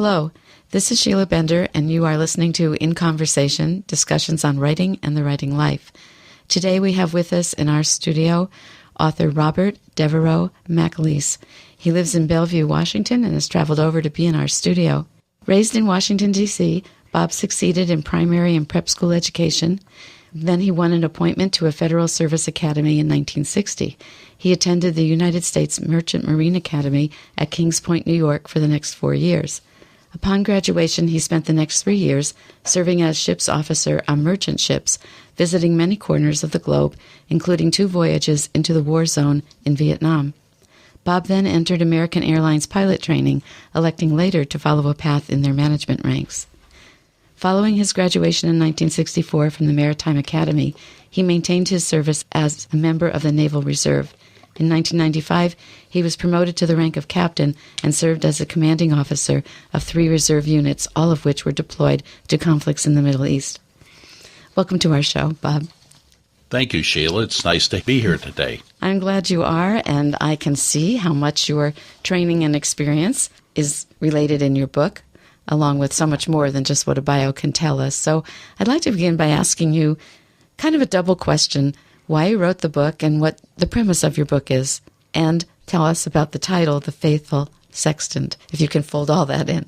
Hello, this is Sheila Bender, and you are listening to In Conversation, discussions on writing and the writing life. Today we have with us in our studio author Robert Devereaux McEliece. He lives in Bellevue, Washington, and has traveled over to be in our studio. Raised in Washington, D.C., Bob succeeded in primary and prep school education. Then he won an appointment to a Federal Service Academy in 1960. He attended the United States Merchant Marine Academy at Kings Point, New York, for the next 4 years. Upon graduation, he spent the next 3 years serving as ship's officer on merchant ships, visiting many corners of the globe, including 2 voyages into the war zone in Vietnam. Bob then entered American Airlines pilot training, electing later to follow a path in their management ranks. Following his graduation in 1964 from the Maritime Academy, he maintained his service as a member of the Naval Reserve. In 1995, he was promoted to the rank of captain and served as a commanding officer of 3 reserve units, all of which were deployed to conflicts in the Middle East. Welcome to our show, Bob. Thank you, Sheila. It's nice to be here today. I'm glad you are, and I can see how much your training and experience is related in your book, along with so much more than just what a bio can tell us. So I'd like to begin by asking you kind of a double question: why you wrote the book and what the premise of your book is, and tell us about the title, The Faithful Sextant, if you can fold all that in.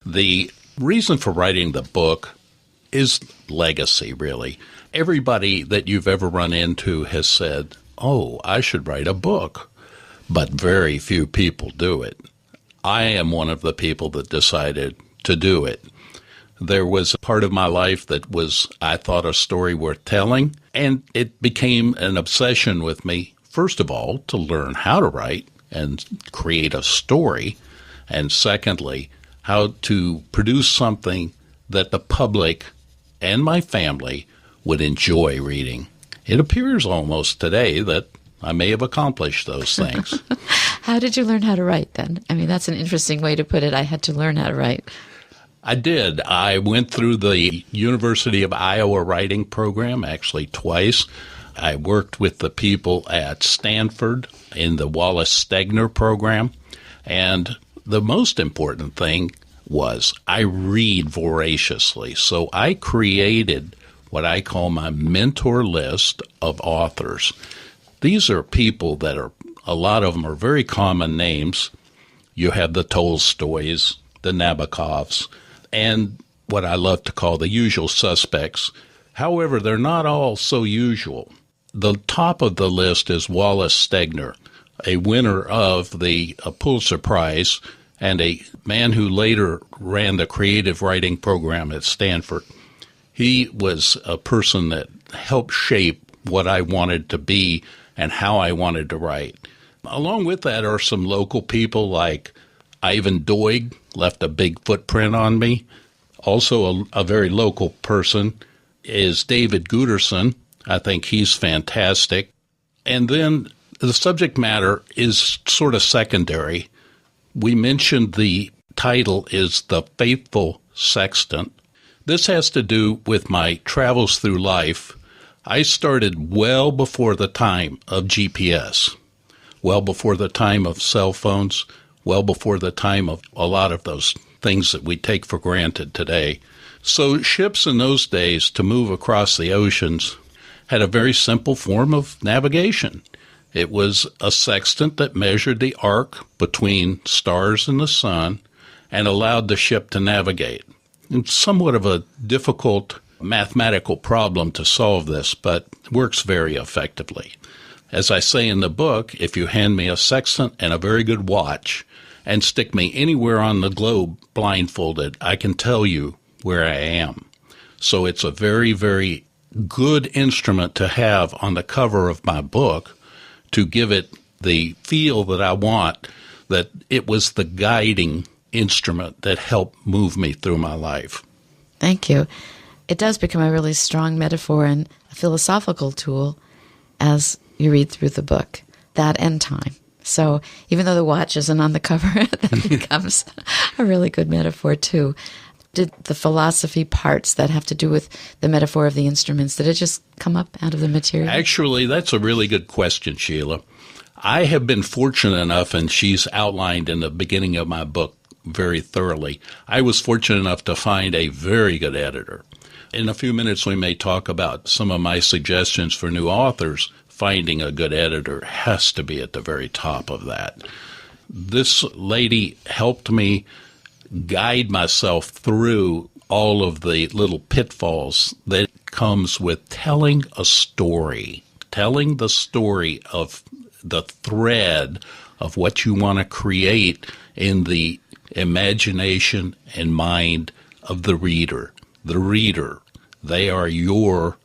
The reason for writing the book is legacy, really. Everybody that you've ever run into has said, "Oh, I should write a book," but very few people do it. I am one of the people that decided to do it. There was a part of my life that I thought, a story worth telling, and it became an obsession with me, first of all, to learn how to write and create a story, and secondly, how to produce something that the public and my family would enjoy reading. It appears almost today that I may have accomplished those things. How did you learn how to write then? I mean, that's an interesting way to put it. I had to learn how to write. I did. I went through the University of Iowa writing program, actually twice. I worked with the people at Stanford in the Wallace Stegner program. And the most important thing was I read voraciously. So I created what I call my mentor list of authors. These are people that a lot of them are very common names. You have the Tolstoys, the Nabokovs, and what I love to call the usual suspects. However, they're not all so usual. The top of the list is Wallace Stegner, a winner of the Pulitzer Prize and a man who later ran the creative writing program at Stanford. He was a person that helped shape what I wanted to be and how I wanted to write. Along with that are some local people like Ivan Doig, left a big footprint on me. Also a very local person is David Guterson. I think he's fantastic. And then the subject matter is sort of secondary. We mentioned the title is The Faithful Sextant. This has to do with my travels through life. I started well before the time of GPS, well before the time of cell phones, well before the time of a lot of those things that we take for granted today. So ships in those days to move across the oceans had a very simple form of navigation. It was a sextant that measured the arc between stars and the sun and allowed the ship to navigate. It's somewhat of a difficult mathematical problem to solve this, but works very effectively. As I say in the book, if you hand me a sextant and a very good watch and stick me anywhere on the globe blindfolded, I can tell you where I am. So it's a very, very good instrument to have on the cover of my book to give it the feel that I want, that it was the guiding instrument that helped move me through my life. Thank you. It does become a really strong metaphor and a philosophical tool as you read through the book, that and time. So even though the watch isn't on the cover, that becomes a really good metaphor too. Did the philosophy parts that have to do with the metaphor of the instruments, did it just come up out of the material? Actually, that's a really good question, Sheila. I have been fortunate enough, and she's outlined in the beginning of my book very thoroughly. I was fortunate enough to find a very good editor. In a few minutes, we may talk about some of my suggestions for new authors. Finding a good editor has to be at the very top of that. This lady helped me guide myself through all of the little pitfalls that comes with telling a story, telling the story of the thread of what you want to create in the imagination and mind of the reader. The reader, they are your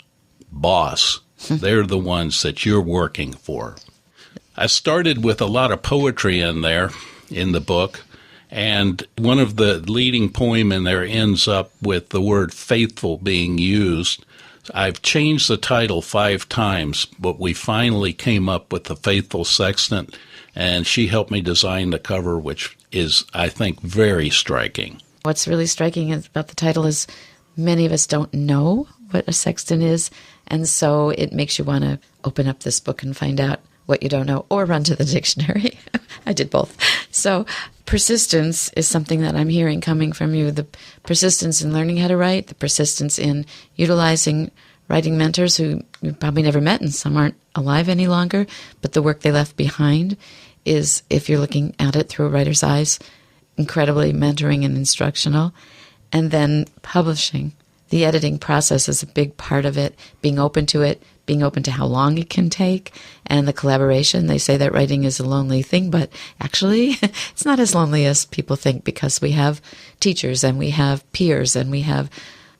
boss. They're the ones that you're working for. I started with a lot of poetry in there in the book, and one of the leading poem in there ends up with the word faithful being used. I've changed the title 5 times, but we finally came up with the Faithful Sextant, and she helped me design the cover, which is, I think, very striking. What's really striking about the title is many of us don't know what a sextant is, and so it makes you want to open up this book and find out what you don't know, or run to the dictionary. I did both. So persistence is something that I'm hearing coming from you, the persistence in learning how to write, the persistence in utilizing writing mentors who you probably never met, and some aren't alive any longer, but the work they left behind is, if you're looking at it through a writer's eyes, incredibly mentoring and instructional. And then publishing. The editing process is a big part of it, being open to it, being open to how long it can take, and the collaboration. They say that writing is a lonely thing, but actually it's not as lonely as people think, because we have teachers and we have peers and we have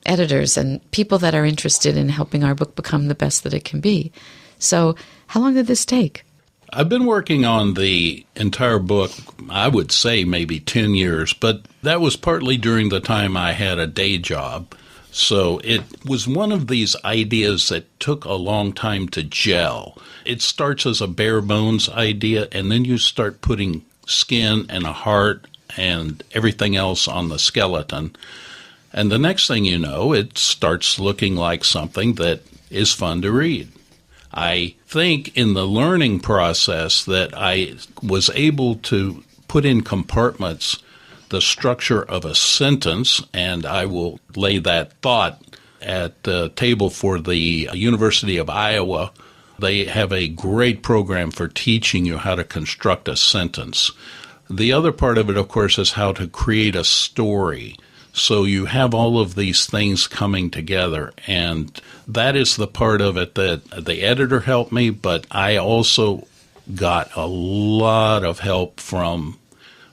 editors and people that are interested in helping our book become the best that it can be. So how long did this take? I've been working on the entire book, I would say maybe 10 years, but that was partly during the time I had a day job. So it was one of these ideas that took a long time to gel. It starts as a bare bones idea, and then you start putting skin and a heart and everything else on the skeleton. And the next thing you know, it starts looking like something that is fun to read. I think in the learning process that I was able to put in compartments the structure of a sentence, and I will lay that thought at the table for the University of Iowa. They have a great program for teaching you how to construct a sentence. The other part of it, of course, is how to create a story. So you have all of these things coming together, and that is the part of it that the editor helped me, but I also got a lot of help from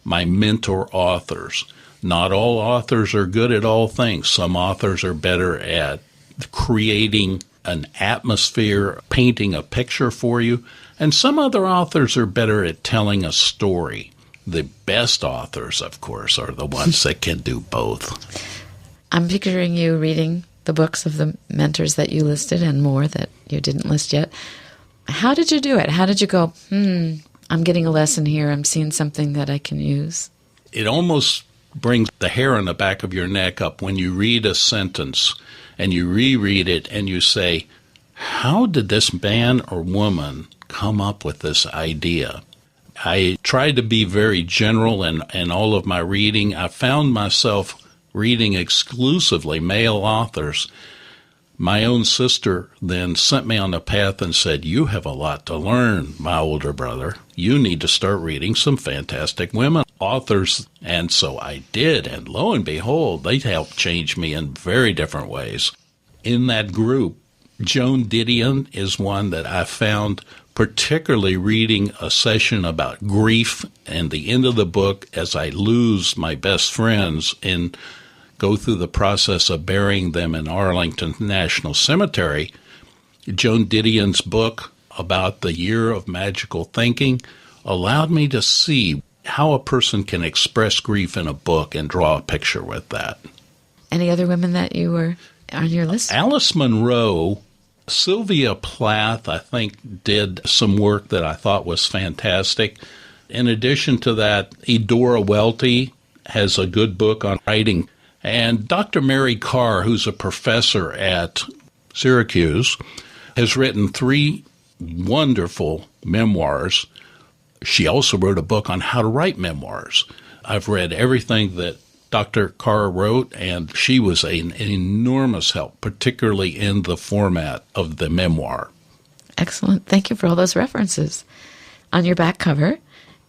my mentor authors. Not all authors are good at all things. Some authors are better at creating an atmosphere, painting a picture for you, and some other authors are better at telling a story. The best authors, of course, are the ones that can do both. I'm picturing you reading the books of the mentors that you listed and more that you didn't list yet. How did you do it? How did you go, I'm getting a lesson here. I'm seeing something that I can use? It almost brings the hair on the back of your neck up when you read a sentence and you reread it and you say, how did this man or woman come up with this idea? I tried to be very general in all of my reading. I found myself reading exclusively male authors. My own sister then sent me on the path and said, you have a lot to learn, my older brother. You need to start reading some fantastic women authors. And so I did, and lo and behold, they helped change me in very different ways. In that group, Joan Didion is one that I found particularly reading a session about grief and the end of the book as I lose my best friends and go through the process of burying them in Arlington National Cemetery. Joan Didion's book about the year of magical thinking allowed me to see how a person can express grief in a book and draw a picture with that. Any other women that you were on your list? Alice Munro. Sylvia Plath, I think, did some work that I thought was fantastic. In addition to that, Eudora Welty has a good book on writing. And Dr. Mary Carr, who's a professor at Syracuse, has written 3 wonderful memoirs. She also wrote a book on how to write memoirs. I've read everything that Dr. Carr wrote, and she was an enormous help, particularly in the format of the memoir. Excellent. Thank you for all those references. On your back cover,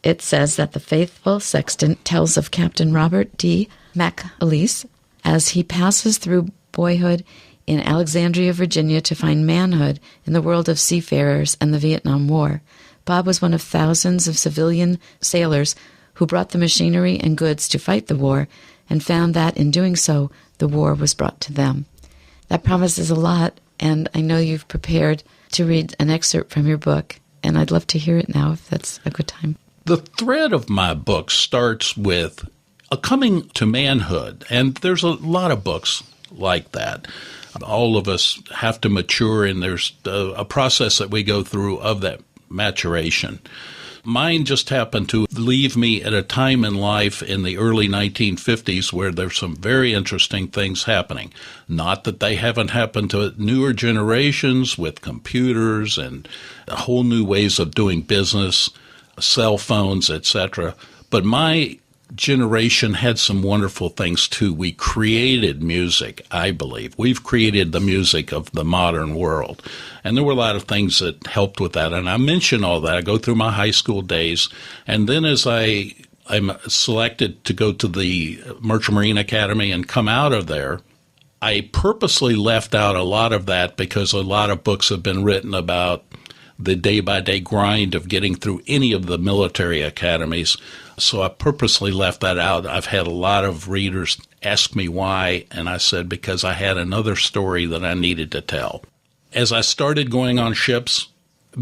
it says that the faithful sextant tells of Captain Robert D. McEliece as he passes through boyhood in Alexandria, Virginia, to find manhood in the world of seafarers and the Vietnam War. Bob was one of thousands of civilian sailors who brought the machinery and goods to fight the war and found that in doing so, the war was brought to them. That promises a lot, and I know you've prepared to read an excerpt from your book, and I'd love to hear it now if that's a good time. The thread of my book starts with a coming to manhood, and there's a lot of books like that. All of us have to mature, and there's a process that we go through of that maturation. Mine just happened to leave me at a time in life in the early 1950s where there's some very interesting things happening. Not that they haven't happened to newer generations with computers and whole new ways of doing business, cell phones, etc. But my generation had some wonderful things too. We created music, I believe. We've created the music of the modern world. And there were a lot of things that helped with that. And I mention all that. I go through my high school days. And then as I'm selected to go to the Merchant Marine Academy and come out of there, I purposely left out a lot of that because a lot of books have been written about the day-by-day grind of getting through any of the military academies. So I purposely left that out. I've had a lot of readers ask me why, and I said because I had another story that I needed to tell. As I started going on ships,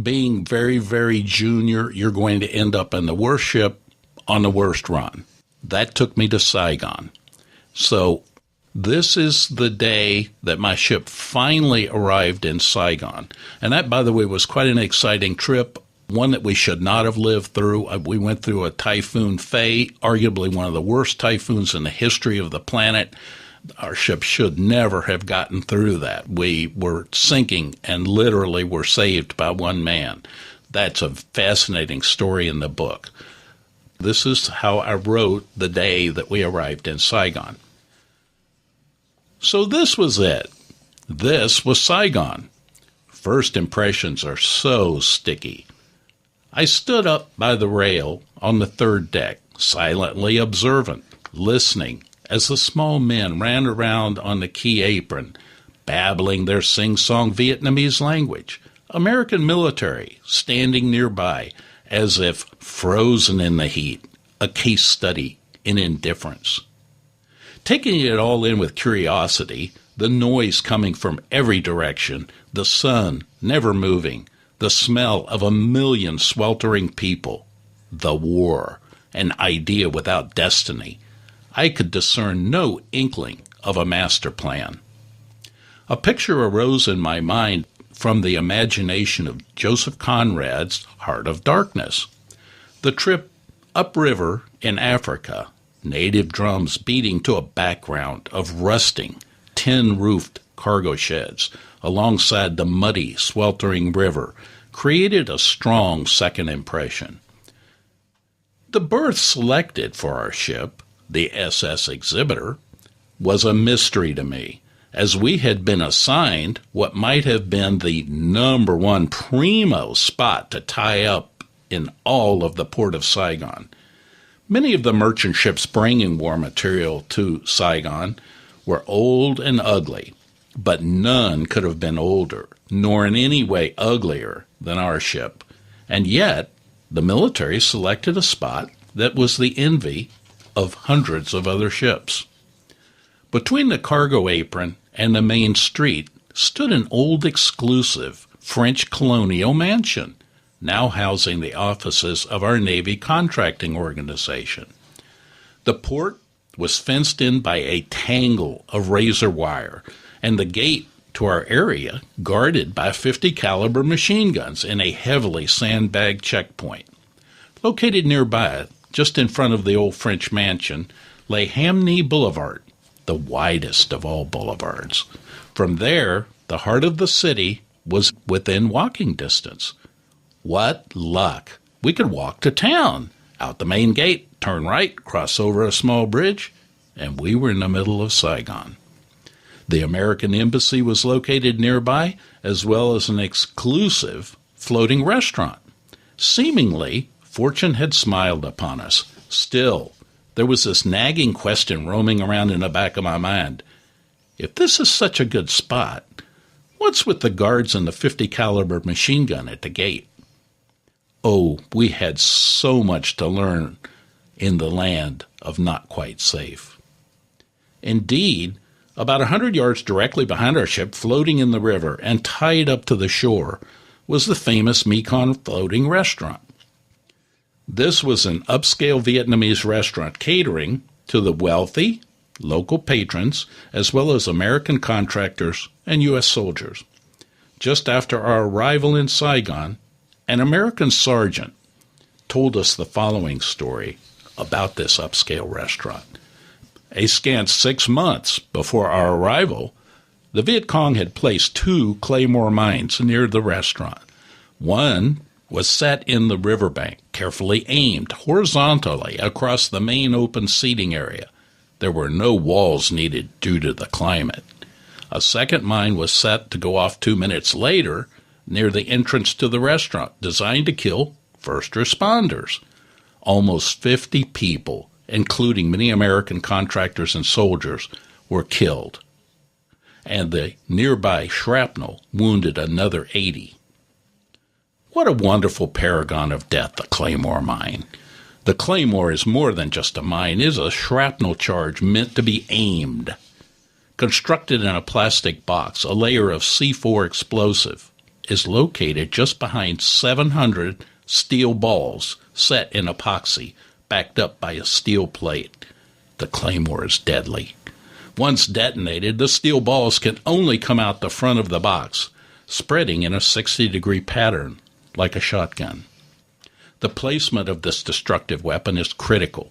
being very, very junior, you're going to end up in the worst ship on the worst run. That took me to Saigon. So this is the day that my ship finally arrived in Saigon. And that, by the way, was quite an exciting trip, one that we should not have lived through. We went through a Typhoon Faye, arguably one of the worst typhoons in the history of the planet. Our ship should never have gotten through that. We were sinking and literally were saved by one man. That's a fascinating story in the book. This is how I wrote the day that we arrived in Saigon. So this was it. This was Saigon. First impressions are so sticky. I stood up by the rail on the third deck, silently observant, listening as the small men ran around on the quay apron, babbling their sing-song Vietnamese language. American military standing nearby as if frozen in the heat, a case study in indifference. Taking it all in with curiosity, the noise coming from every direction, the sun never moving, the smell of a million sweltering people, the war, an idea without destiny, I could discern no inkling of a master plan. A picture arose in my mind from the imagination of Joseph Conrad's Heart of Darkness. The trip upriver in Africa, native drums beating to a background of rusting, tin-roofed cargo sheds alongside the muddy, sweltering river, created a strong second impression. The berth selected for our ship, the SS Exhibitor, was a mystery to me, as we had been assigned what might have been the number one primo spot to tie up in all of the port of Saigon. Many of the merchant ships bringing war material to Saigon were old and ugly, but none could have been older, nor in any way uglier than our ship. And yet, the military selected a spot that was the envy of hundreds of other ships. Between the cargo apron and the main street stood an old exclusive French colonial mansion, now housing the offices of our Navy contracting organization. The port was fenced in by a tangle of razor wire, and the gate to our area guarded by 50 caliber machine guns in a heavily sandbagged checkpoint. Located nearby, just in front of the old French mansion, lay Hamney Boulevard, the widest of all boulevards. From there, the heart of the city was within walking distance. What luck! We could walk to town, Out the main gate, turn right, cross over a small bridge, and we were in the middle of Saigon. The American embassy was located nearby, as well as an exclusive floating restaurant. Seemingly, fortune had smiled upon us. Still, there was this nagging question roaming around in the back of my mind. If this is such a good spot, what's with the guards and the .50 caliber machine gun at the gate? Oh, we had so much to learn in the land of not quite safe. Indeed, about 100 yards directly behind our ship, floating in the river and tied up to the shore, was the famous Mekong floating restaurant. This was an upscale Vietnamese restaurant catering to the wealthy, local patrons, as well as American contractors and U.S. soldiers. Just after our arrival in Saigon, an American sergeant told us the following story about this upscale restaurant. A scant 6 months before our arrival, the Viet Cong had placed 2 claymore mines near the restaurant. One was set in the riverbank, carefully aimed horizontally across the main open seating area. There were no walls needed due to the climate. A second mine was set to go off 2 minutes later near the entrance to the restaurant, designed to kill first responders. Almost 50 people, including many American contractors and soldiers, were killed, and the nearby shrapnel wounded another 80. What a wonderful paragon of death, the Claymore mine. The Claymore is more than just a mine. It is a shrapnel charge meant to be aimed. Constructed in a plastic box, a layer of C4 explosive is located just behind 700 steel balls set in epoxy, backed up by a steel plate. The Claymore is deadly. Once detonated, the steel balls can only come out the front of the box, spreading in a 60-degree pattern like a shotgun. The placement of this destructive weapon is critical.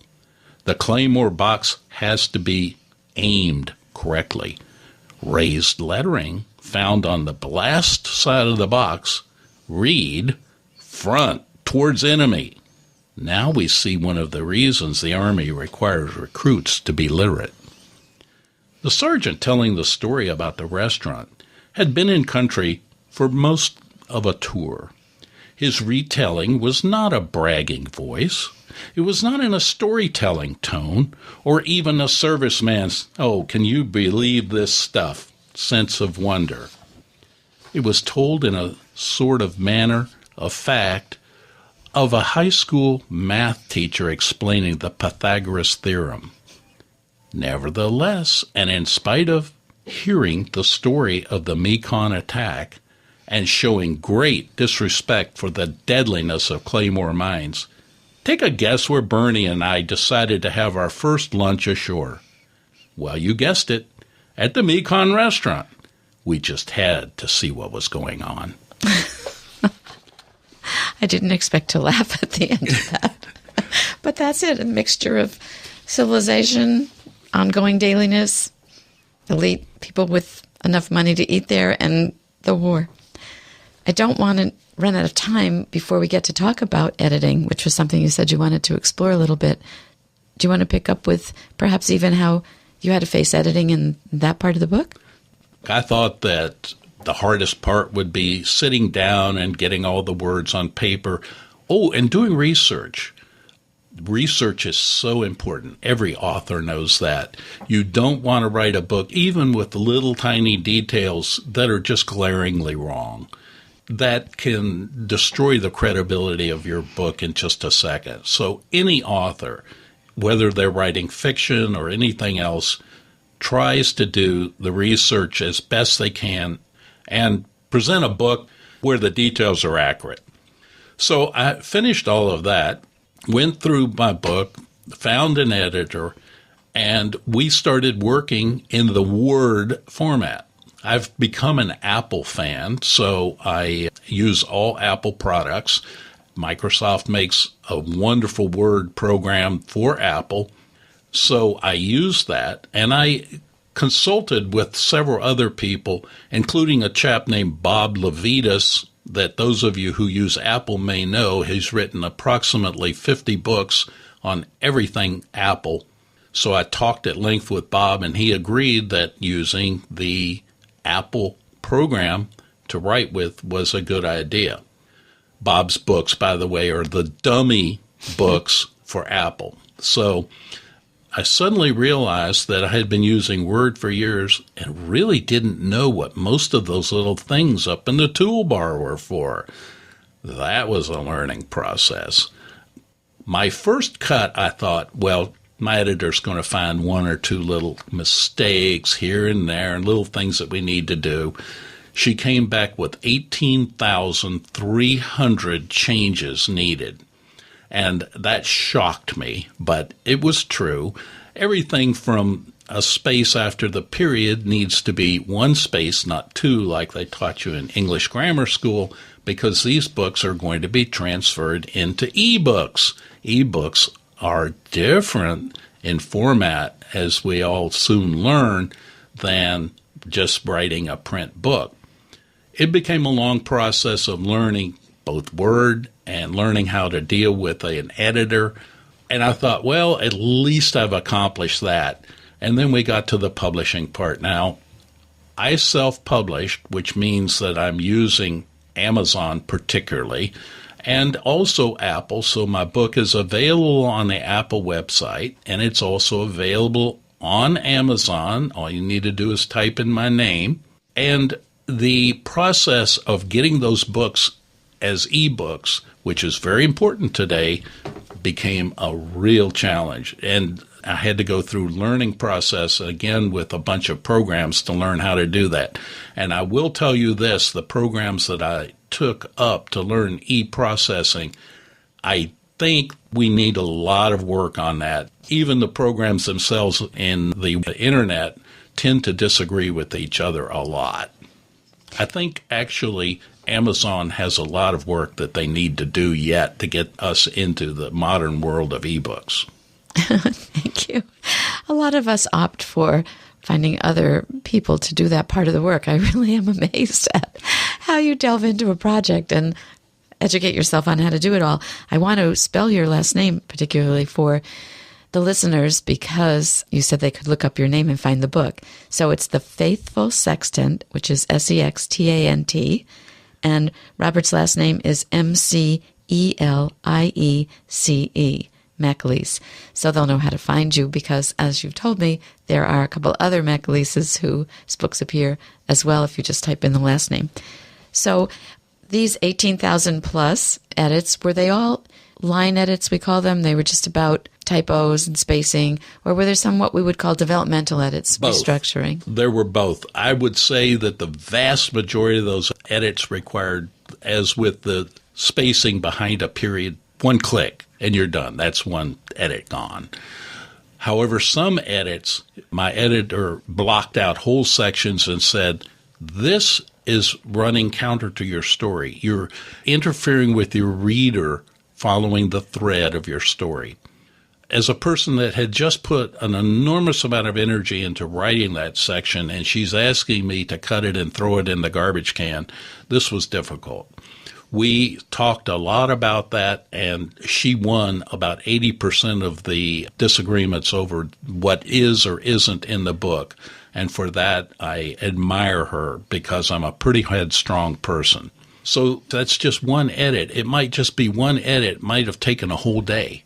The Claymore box has to be aimed correctly. Raised lettering found on the blast side of the box read, "Front towards enemy." Now we see one of the reasons the Army requires recruits to be literate. The sergeant telling the story about the restaurant had been in country for most of a tour. His retelling was not a bragging voice. It was not in a storytelling tone or even a serviceman's, "Oh, can you believe this stuff?" sense of wonder. It was told in a sort of manner of fact of a high school math teacher explaining the Pythagoras theorem. Nevertheless, and in spite of hearing the story of the Mekong attack and showing great disrespect for the deadliness of Claymore mines, take a guess where Bernie and I decided to have our first lunch ashore. Well, you guessed it, at the Mekong restaurant. We just had to see what was going on. I didn't expect to laugh at the end of that. But that's it, a mixture of civilization, ongoing dailiness, elite people with enough money to eat there, and the war. I don't want to run out of time before we get to talk about editing, which was something you said you wanted to explore a little bit. Do you want to pick up with perhaps even how you had to face editing in that part of the book? I thought that the hardest part would be sitting down and getting all the words on paper. Oh, and doing research. Research is so important. Every author knows that. You don't want to write a book, even with little tiny details that are just glaringly wrong. That can destroy the credibility of your book in just a second. So any author, whether they're writing fiction or anything else, tries to do the research as best they can and present a book where the details are accurate. So I finished all of that, went through my book, found an editor, and we started working in the Word format. I've become an Apple fan, so I use all Apple products. Microsoft makes a wonderful Word program for Apple, so I use that, and I consulted with several other people, including a chap named Bob McEliece, that those of you who use Apple may know. He's written approximately 50 books on everything Apple. So I talked at length with Bob, and he agreed that using the Apple program to write with was a good idea. Bob's books, by the way, are the dummy books for Apple. So I suddenly realized that I had been using Word for years and really didn't know what most of those little things up in the toolbar were for. That was a learning process. My first cut, I thought, well, my editor's going to find one or two little mistakes here and there and little things that we need to do. She came back with 18,300 changes needed. And that shocked me, but it was true. Everything from a space after the period needs to be one space, not two, like they taught you in English grammar school, because these books are going to be transferred into ebooks. Ebooks are different in format, as we all soon learn, than just writing a print book. It became a long process of learning both Word and learning how to deal with an editor. And I thought, well, at least I've accomplished that. And then we got to the publishing part. Now, I self-published, which means that I'm using Amazon particularly, and also Apple. So my book is available on the Apple website, and it's also available on Amazon. All you need to do is type in my name. And the process of getting those books as ebooks, which is very important today, became a real challenge. And I had to go through learning process again with a bunch of programs to learn how to do that. And I will tell you this, the programs that I took up to learn e-processing, I think we need a lot of work on that. Even the programs themselves in the internet tend to disagree with each other a lot. I think actually Amazon has a lot of work that they need to do yet to get us into the modern world of ebooks. Thank you. A lot of us opt for finding other people to do that part of the work. I really am amazed at how you delve into a project and educate yourself on how to do it all. I want to spell your last name particularly for the listeners because you said they could look up your name and find the book. So it's The Faithful Sextant, which is Sextant, and Robert's last name is McEliece, McEliece. So they'll know how to find you because, as you've told me, there are a couple other McElices whose books appear as well if you just type in the last name. So these 18,000 plus edits, were they all line edits, we call them? They were just about typos and spacing, or were there some what we would call developmental edits, both. Restructuring? There were both. I would say that the vast majority of those edits required, as with the spacing behind a period, one click and you're done. That's one edit gone. However, some edits, my editor blocked out whole sections and said, this is running counter to your story. You're interfering with your reader following the thread of your story. As a person that had just put an enormous amount of energy into writing that section, and she's asking me to cut it and throw it in the garbage can, this was difficult. We talked a lot about that, and she won about 80% of the disagreements over what is or isn't in the book. And for that, I admire her because I'm a pretty headstrong person. So that's just one edit. It might just be one edit. It might have taken a whole day.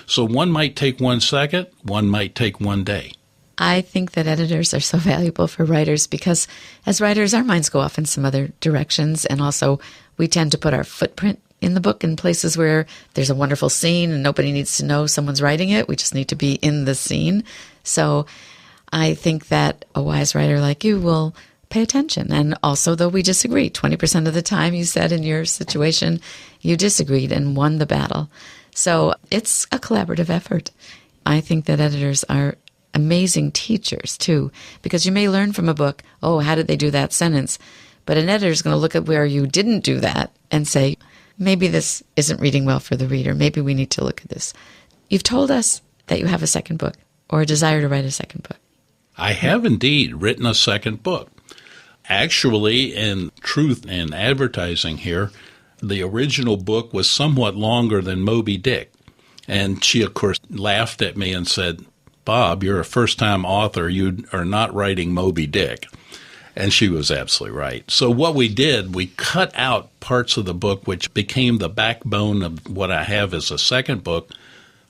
So one might take 1 second, one might take 1 day. I think that editors are so valuable for writers because as writers, our minds go off in some other directions. And also we tend to put our footprint in the book in places where there's a wonderful scene and nobody needs to know someone's writing it. We just need to be in the scene. So I think that a wise writer like you will pay attention. And also, though we disagree, 20% of the time you said in your situation, you disagreed and won the battle. So it's a collaborative effort. I think that editors are amazing teachers, too, because you may learn from a book, oh, how did they do that sentence? But an editor is going to look at where you didn't do that and say, maybe this isn't reading well for the reader. Maybe we need to look at this. You've told us that you have a second book or a desire to write a second book. I have indeed written a second book. Actually, in truth and advertising here, the original book was somewhat longer than Moby Dick. And she, of course, laughed at me and said, "Bob, you're a first-time author. You are not writing Moby Dick." And she was absolutely right. So what we did, we cut out parts of the book which became the backbone of what I have as a second book,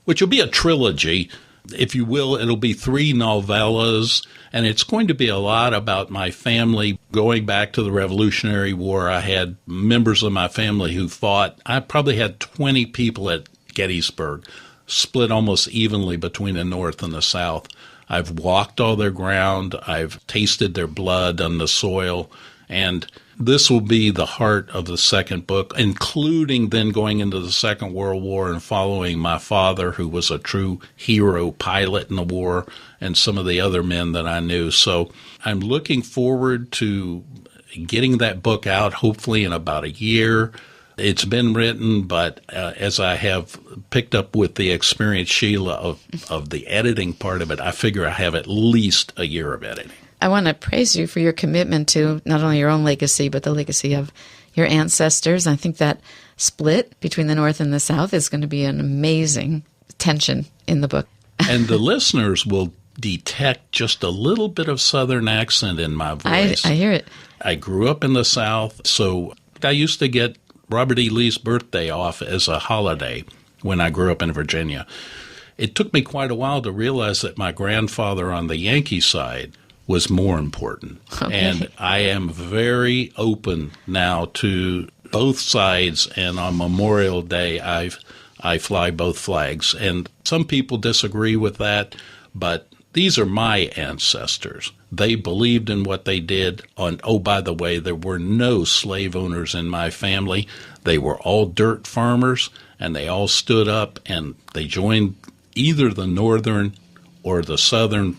which will be a trilogy. If you will, it'll be 3 novellas, and it's going to be a lot about my family going back to the Revolutionary War. I had members of my family who fought. I probably had 20 people at Gettysburg, split almost evenly between the North and the South. I've walked all their ground. I've tasted their blood on the soil. And this will be the heart of the second book, including then going into the Second World War and following my father, who was a true hero pilot in the war, and some of the other men that I knew. So I'm looking forward to getting that book out, hopefully in about a year. It's been written, but as I have picked up with the experience, Sheila, of the editing part of it, I figure I have at least a year of editing. I want to praise you for your commitment to not only your own legacy, but the legacy of your ancestors. I think that split between the North and the South is going to be an amazing tension in the book. And the listeners will detect just a little bit of Southern accent in my voice. I hear it. I grew up in the South, so I used to get Robert E. Lee's birthday off as a holiday when I grew up in Virginia. It took me quite a while to realize that my grandfather on the Yankee side was more important. Okay. And I am very open now to both sides, and on Memorial Day I fly both flags. And some people disagree with that, but these are my ancestors. They believed in what they did. Oh, by the way, there were no slave owners in my family. They were all dirt farmers, and they all stood up, and they joined either the Northern or the Southern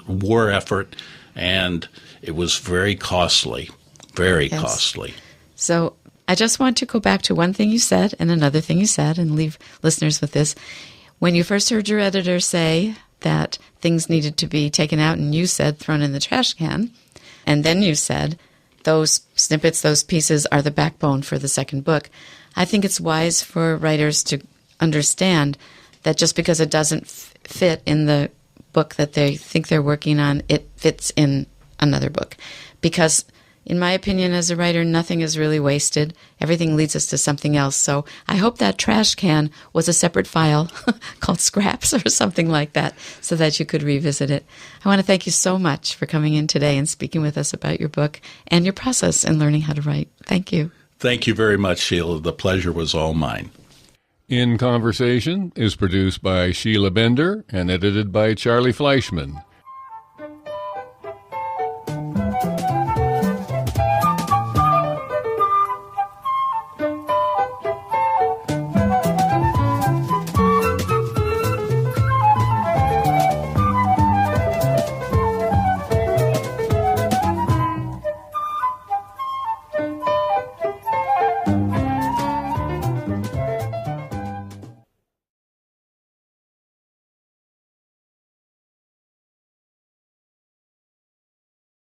war effort, and it was very costly, very costly. So I just want to go back to one thing you said and another thing you said and leave listeners with this. When you first heard your editor say that things needed to be taken out, and you said thrown in the trash can, and then you said those snippets, those pieces are the backbone for the second book. I think it's wise for writers to understand that just because it doesn't fit in the book that they think they're working on, it fits in another book. Because in my opinion, as a writer, nothing is really wasted. Everything leads us to something else. So I hope that trash can was a separate file called Scraps or something like that, so that you could revisit it. I want to thank you so much for coming in today and speaking with us about your book and your process in learning how to write. Thank you. Thank you very much, Sheila. The pleasure was all mine. In Conversation is produced by Sheila Bender and edited by Charlie Fleischman.